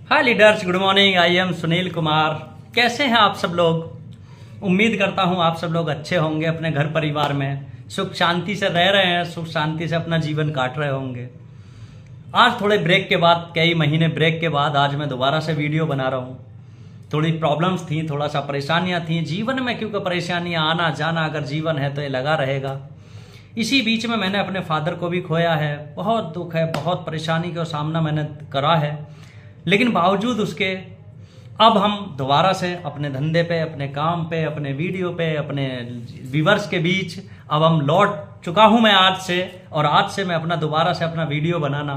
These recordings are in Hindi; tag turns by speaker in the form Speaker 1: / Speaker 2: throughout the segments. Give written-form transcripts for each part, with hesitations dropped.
Speaker 1: Hi leaders, good morning. I am Sunil Kumar. कैसे हैं आप सब लोग? उम्मीद करता हूं आप सब लोग अच्छे होंगे, अपने घर परिवार में सुख शांति से रह रहे हैं, सुख शांति से अपना जीवन काट रहे होंगे। आज थोड़े ब्रेक के बाद, कई महीने ब्रेक के बाद आज मैं दोबारा से वीडियो बना रहा हूँ। थोड़ी प्रॉब्लम्स थी, थोड़ा सा परेशानियाँ थी जीवन में, क्योंकि परेशानियाँ आना जाना अगर जीवन है तो ये लगा रहेगा। इसी बीच में मैंने अपने फादर को भी खोया है। बहुत दुख है, बहुत परेशानी का सामना मैंने करा है, लेकिन बावजूद उसके अब हम दोबारा से अपने धंधे पे, अपने काम पे, अपने वीडियो पे, अपने व्यूवर्स के बीच अब हम लौट चुका हूँ मैं आज से। और आज से मैं अपना दोबारा से अपना वीडियो बनाना,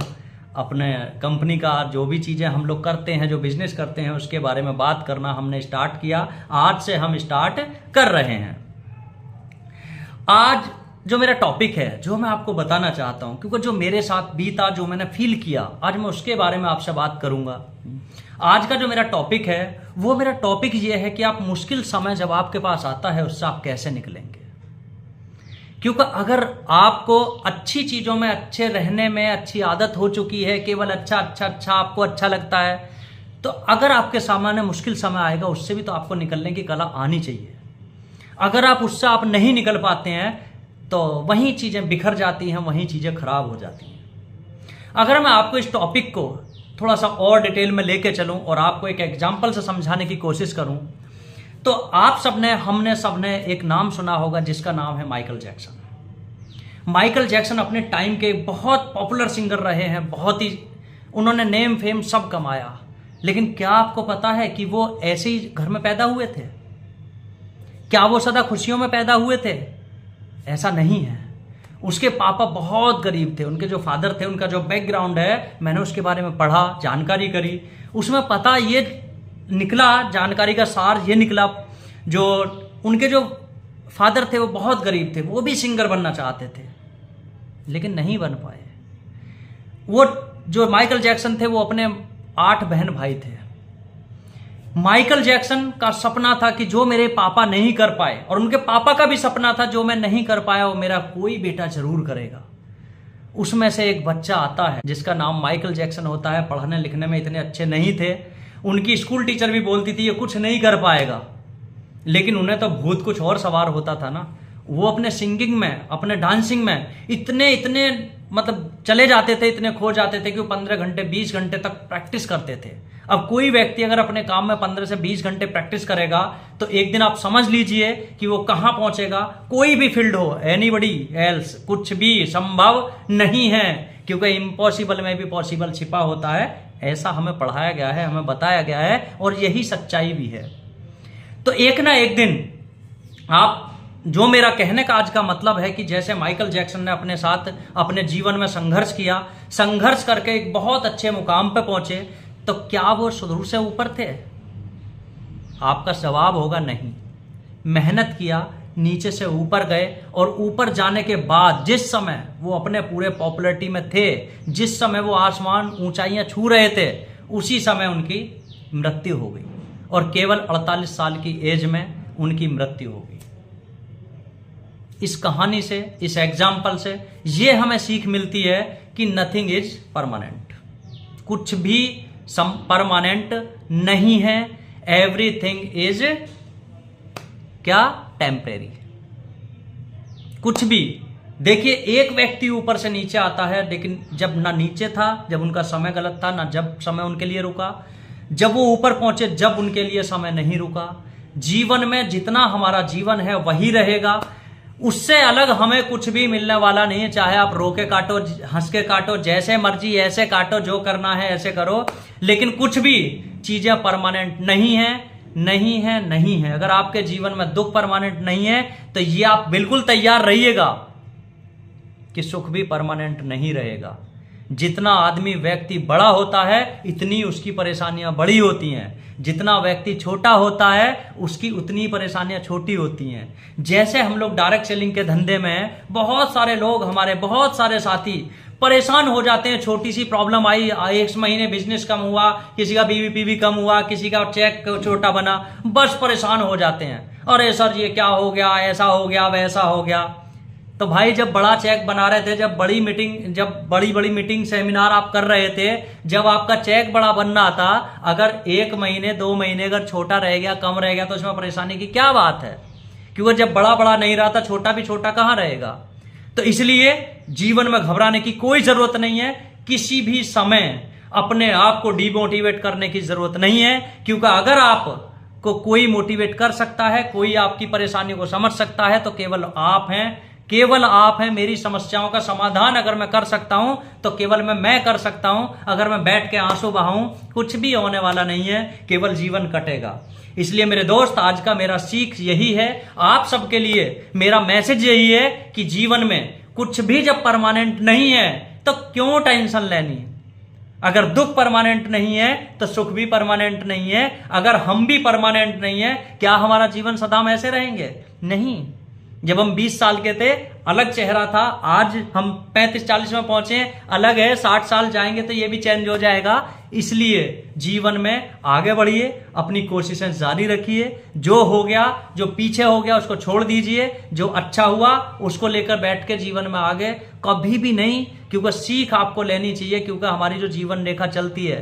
Speaker 1: अपने कंपनी का जो भी चीज़ें हम लोग करते हैं, जो बिजनेस करते हैं, उसके बारे में बात करना हमने स्टार्ट किया। आज से हम स्टार्ट कर रहे हैं। आज जो मेरा टॉपिक है, जो मैं आपको बताना चाहता हूं, क्योंकि जो मेरे साथ बीता, जो मैंने फील किया, आज मैं उसके बारे में आपसे बात करूंगा। आज का जो मेरा टॉपिक है, वो मेरा टॉपिक ये है कि आप मुश्किल समय जब आपके पास आता है, उससे आप कैसे निकलेंगे। क्योंकि अगर आपको अच्छी चीजों में, अच्छे रहने में अच्छी आदत हो चुकी है, केवल अच्छा अच्छा अच्छा आपको अच्छा लगता है, तो अगर आपके सामने मुश्किल समय आएगा, उससे भी तो आपको निकलने की कला आनी चाहिए। अगर आप उससे आप नहीं निकल पाते हैं तो वहीं चीज़ें बिखर जाती हैं, वहीं चीज़ें खराब हो जाती हैं। अगर मैं आपको इस टॉपिक को थोड़ा सा और डिटेल में लेके चलूं और आपको एक एग्जांपल से समझाने की कोशिश करूं, तो आप सबने, हमने सबने एक नाम सुना होगा जिसका नाम है माइकल जैक्सन। माइकल जैक्सन अपने टाइम के बहुत पॉपुलर सिंगर रहे हैं, बहुत ही उन्होंने नेम फेम सब कमाया। लेकिन क्या आपको पता है कि वो ऐसे ही घर में पैदा हुए थे? क्या वो सदा खुशियों में पैदा हुए थे? ऐसा नहीं है। उसके पापा बहुत गरीब थे। उनके जो फादर थे, उनका जो बैकग्राउंड है, मैंने उसके बारे में पढ़ा, जानकारी करी। उसमें पता ये निकला, जानकारी का सार ये निकला, जो उनके जो फादर थे वो बहुत गरीब थे, वो भी सिंगर बनना चाहते थे लेकिन नहीं बन पाए। वो जो माइकल जैक्सन थे, वो अपने 8 बहन भाई थे। माइकल जैक्सन का सपना था कि जो मेरे पापा नहीं कर पाए, और उनके पापा का भी सपना था जो मैं नहीं कर पाया वो मेरा कोई बेटा जरूर करेगा। उसमें से एक बच्चा आता है जिसका नाम माइकल जैक्सन होता है। पढ़ने लिखने में इतने अच्छे नहीं थे। उनकी स्कूल टीचर भी बोलती थी ये कुछ नहीं कर पाएगा, लेकिन उन्हें तो भूत कुछ और सवार होता था ना। वो अपने सिंगिंग में, अपने डांसिंग में इतने मतलब चले जाते थे, इतने खो जाते थे कि वो 15 घंटे 20 घंटे तक प्रैक्टिस करते थे। अब कोई व्यक्ति अगर अपने काम में 15 से 20 घंटे प्रैक्टिस करेगा तो एक दिन आप समझ लीजिए कि वो कहां पहुंचेगा। कोई भी फील्ड हो, एनीबडी एल्स, कुछ भी संभव नहीं है, क्योंकि इम्पॉसिबल में भी पॉसिबल छिपा होता है। ऐसा हमें पढ़ाया गया है, हमें बताया गया है, और यही सच्चाई भी है। तो एक ना एक दिन आप, जो मेरा कहने का आज का मतलब है कि जैसे माइकल जैक्सन ने अपने साथ अपने जीवन में संघर्ष किया, संघर्ष करके एक बहुत अच्छे मुकाम पे पहुंचे, तो क्या वो शुरू से ऊपर थे? आपका जवाब होगा नहीं। मेहनत किया, नीचे से ऊपर गए, और ऊपर जाने के बाद जिस समय वो अपने पूरे पॉपुलैरिटी में थे, जिस समय वो आसमान ऊंचाइयां छू रहे थे, उसी समय उनकी मृत्यु हो गई, और केवल 48 साल की एज में उनकी मृत्यु हो गई। इस कहानी से, इस एग्जाम्पल से ये हमें सीख मिलती है कि नथिंग इज परमानेंट। कुछ भी परमानेंट नहीं है। एवरीथिंग इज क्या? टेम्परेरी। कुछ भी देखिए, एक व्यक्ति ऊपर से नीचे आता है, लेकिन जब ना नीचे था, जब उनका समय गलत था, ना जब समय उनके लिए रुका। जब वो ऊपर पहुंचे, जब उनके लिए समय नहीं रुका। जीवन में जितना हमारा जीवन है वही रहेगा, उससे अलग हमें कुछ भी मिलने वाला नहीं है। चाहे आप रो के काटो, हंस के काटो, जैसे मर्जी ऐसे काटो, जो करना है ऐसे करो, लेकिन कुछ भी चीजें परमानेंट नहीं है, नहीं है, नहीं है। अगर आपके जीवन में दुख परमानेंट नहीं है तो ये आप बिल्कुल तैयार रहिएगा कि सुख भी परमानेंट नहीं रहेगा। जितना आदमी, व्यक्ति बड़ा होता है, इतनी उसकी परेशानियां बड़ी होती हैं। जितना व्यक्ति छोटा होता है, उसकी उतनी परेशानियां छोटी होती हैं। जैसे हम लोग डायरेक्ट सेलिंग के धंधे में, बहुत सारे लोग, हमारे बहुत सारे साथी परेशान हो जाते हैं। छोटी सी प्रॉब्लम आई, 1 महीने बिजनेस कम हुआ, किसी का बीवीपीवी कम हुआ, किसी का चेक छोटा बना, बस परेशान हो जाते हैं। अरे सर ये क्या हो गया, ऐसा हो गया, वैसा हो गया। तो भाई जब बड़ा चेक बना रहे थे, जब बड़ी बड़ी मीटिंग सेमिनार आप कर रहे थे, जब आपका चेक बड़ा बन रहा था, अगर 1 महीने 2 महीने अगर छोटा रह गया, कम रह गया, तो उसमें परेशानी की क्या बात है? क्योंकि जब बड़ा बड़ा नहीं रहा था, छोटा भी छोटा कहां रहेगा? तो इसलिए जीवन में घबराने की कोई जरूरत नहीं है। किसी भी समय अपने आप को डिमोटिवेट करने की जरूरत नहीं है, क्योंकि अगर आप को कोई मोटिवेट कर सकता है, कोई आपकी परेशानी को समझ सकता है, तो केवल आप हैं, केवल आप हैं। मेरी समस्याओं का समाधान अगर मैं कर सकता हूं तो केवल मैं कर सकता हूं। अगर मैं बैठ के आंसू बहाऊं, कुछ भी होने वाला नहीं है, केवल जीवन कटेगा। इसलिए मेरे दोस्त, आज का मेरा सीख यही है, आप सबके लिए मेरा मैसेज यही है कि जीवन में कुछ भी जब परमानेंट नहीं है तो क्यों टेंशन लेनी? अगर दुख परमानेंट नहीं है तो सुख भी परमानेंट नहीं है। अगर हम भी परमानेंट नहीं है, क्या हमारा जीवन सदा में ऐसे रहेंगे? नहीं। जब हम 20 साल के थे, अलग चेहरा था। आज हम 35-40 में पहुंचे, अलग है। 60 साल जाएंगे तो ये भी चेंज हो जाएगा। इसलिए जीवन में आगे बढ़िए, अपनी कोशिशें जारी रखिए। जो हो गया, जो पीछे हो गया, उसको छोड़ दीजिए। जो अच्छा हुआ उसको लेकर बैठ के जीवन में आगे कभी भी नहीं, क्योंकि सीख आपको लेनी चाहिए। क्योंकि हमारी जो जीवन रेखा चलती है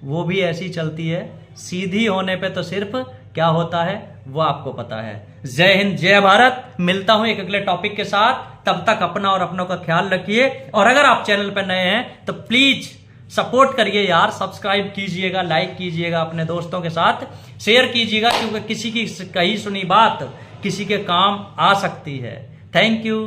Speaker 1: वो भी ऐसी चलती है, सीधी होने पे तो सिर्फ क्या होता है वो आपको पता है। जय हिंद, जय भारत। मिलता हूं एक अगले टॉपिक के साथ। तब तक अपना और अपनों का ख्याल रखिए। और अगर आप चैनल पर नए हैं तो प्लीज सपोर्ट करिए यार, सब्सक्राइब कीजिएगा, लाइक कीजिएगा, अपने दोस्तों के साथ शेयर कीजिएगा, क्योंकि किसी की कही सुनी बात किसी के काम आ सकती है। Thank you.